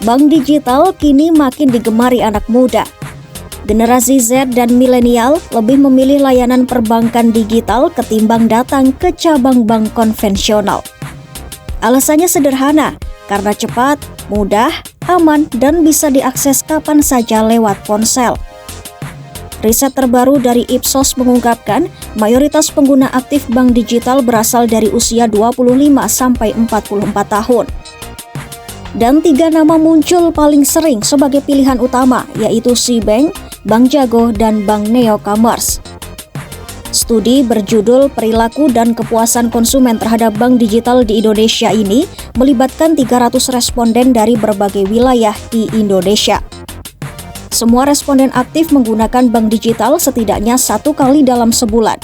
bank digital kini makin digemari anak muda. Generasi Z dan milenial lebih memilih layanan perbankan digital ketimbang datang ke cabang bank konvensional. Alasannya sederhana, karena cepat, mudah, aman, dan bisa diakses kapan saja lewat ponsel. Riset terbaru dari Ipsos mengungkapkan, mayoritas pengguna aktif bank digital berasal dari usia 25 sampai 44 tahun. Dan 3 nama muncul paling sering sebagai pilihan utama, yaitu SeaBank, Bank Jago, dan Bank Neo Commerce. Studi berjudul Perilaku dan Kepuasan Konsumen Terhadap Bank Digital di Indonesia ini melibatkan 300 responden dari berbagai wilayah di Indonesia. Semua responden aktif menggunakan bank digital setidaknya 1 kali dalam sebulan.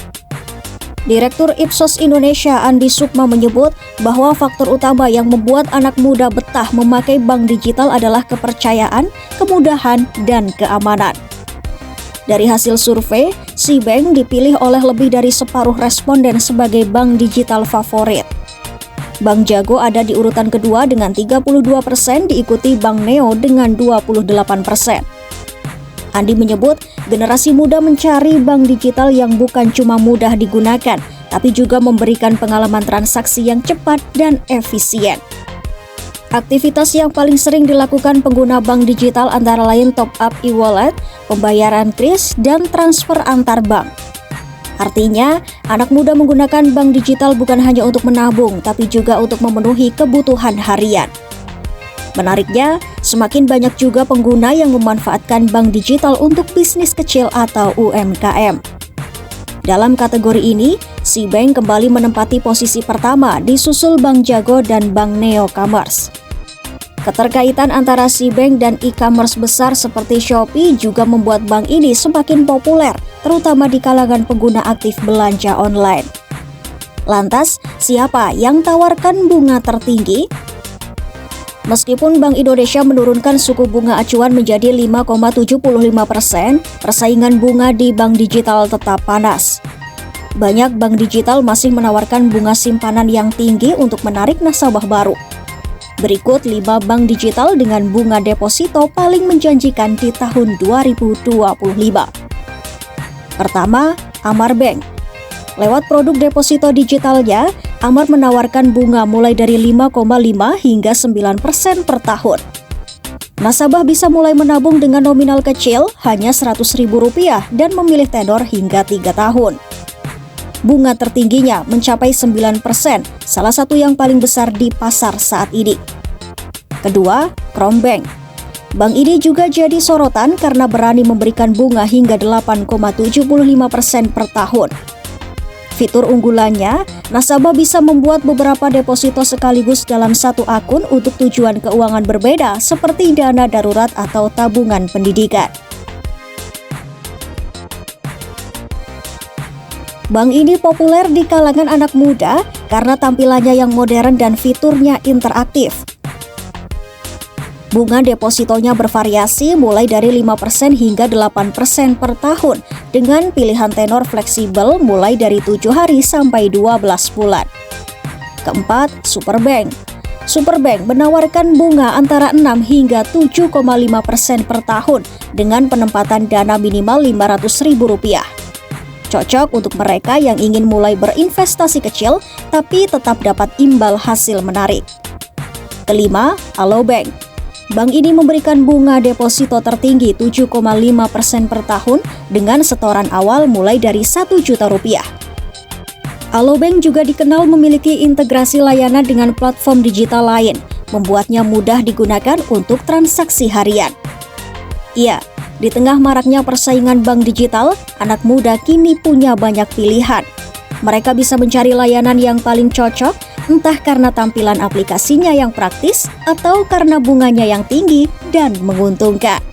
Direktur Ipsos Indonesia Andi Sukma menyebut bahwa faktor utama yang membuat anak muda betah memakai bank digital adalah kepercayaan, kemudahan, dan keamanan. Dari hasil survei, SeaBank dipilih oleh lebih dari separuh responden sebagai bank digital favorit. Bank Jago ada di urutan kedua dengan 32%, diikuti Bank Neo dengan 28%. Andi menyebut, generasi muda mencari bank digital yang bukan cuma mudah digunakan, tapi juga memberikan pengalaman transaksi yang cepat dan efisien. Aktivitas yang paling sering dilakukan pengguna bank digital antara lain top-up e-wallet, pembayaran kris, dan transfer antar bank. Artinya, anak muda menggunakan bank digital bukan hanya untuk menabung, tapi juga untuk memenuhi kebutuhan harian. Menariknya, semakin banyak juga pengguna yang memanfaatkan bank digital untuk bisnis kecil atau UMKM. Dalam kategori ini, SeaBank kembali menempati posisi pertama disusul Bank Jago dan Bank Neo Commerce. Keterkaitan antara SeaBank dan e-commerce besar seperti Shopee juga membuat bank ini semakin populer, terutama di kalangan pengguna aktif belanja online. Lantas, siapa yang tawarkan bunga tertinggi? Meskipun Bank Indonesia menurunkan suku bunga acuan menjadi 5,75%, persaingan bunga di bank digital tetap panas. Banyak bank digital masih menawarkan bunga simpanan yang tinggi untuk menarik nasabah baru. Berikut 5 bank digital dengan bunga deposito paling menjanjikan di tahun 2025. Pertama, Amar Bank. Lewat produk deposito digitalnya, Amar menawarkan bunga mulai dari 5,5 hingga 9% per tahun. Nasabah bisa mulai menabung dengan nominal kecil, hanya Rp100.000 dan memilih tenor hingga 3 tahun. Bunga tertingginya mencapai 9%, salah satu yang paling besar di pasar saat ini. Kedua, Krombank. Bank ini juga jadi sorotan karena berani memberikan bunga hingga 8,75% per tahun. Fitur unggulannya, nasabah bisa membuat beberapa deposito sekaligus dalam satu akun untuk tujuan keuangan berbeda seperti dana darurat atau tabungan pendidikan. Bank ini populer di kalangan anak muda karena tampilannya yang modern dan fiturnya interaktif. Bunga depositonya bervariasi mulai dari 5% hingga 8% per tahun dengan pilihan tenor fleksibel mulai dari 7 hari sampai 12 bulan. Keempat, Superbank. Superbank menawarkan bunga antara 6 hingga 7,5% per tahun dengan penempatan dana minimal Rp500.000. Cocok untuk mereka yang ingin mulai berinvestasi kecil tapi tetap dapat imbal hasil menarik. Kelima, Alobank. Bank ini memberikan bunga deposito tertinggi 7,5% per tahun dengan setoran awal mulai dari Rp1 juta. Alobank juga dikenal memiliki integrasi layanan dengan platform digital lain, membuatnya mudah digunakan untuk transaksi harian. Iya, di tengah maraknya persaingan bank digital, anak muda kini punya banyak pilihan. Mereka bisa mencari layanan yang paling cocok, entah karena tampilan aplikasinya yang praktis atau karena bunganya yang tinggi dan menguntungkan.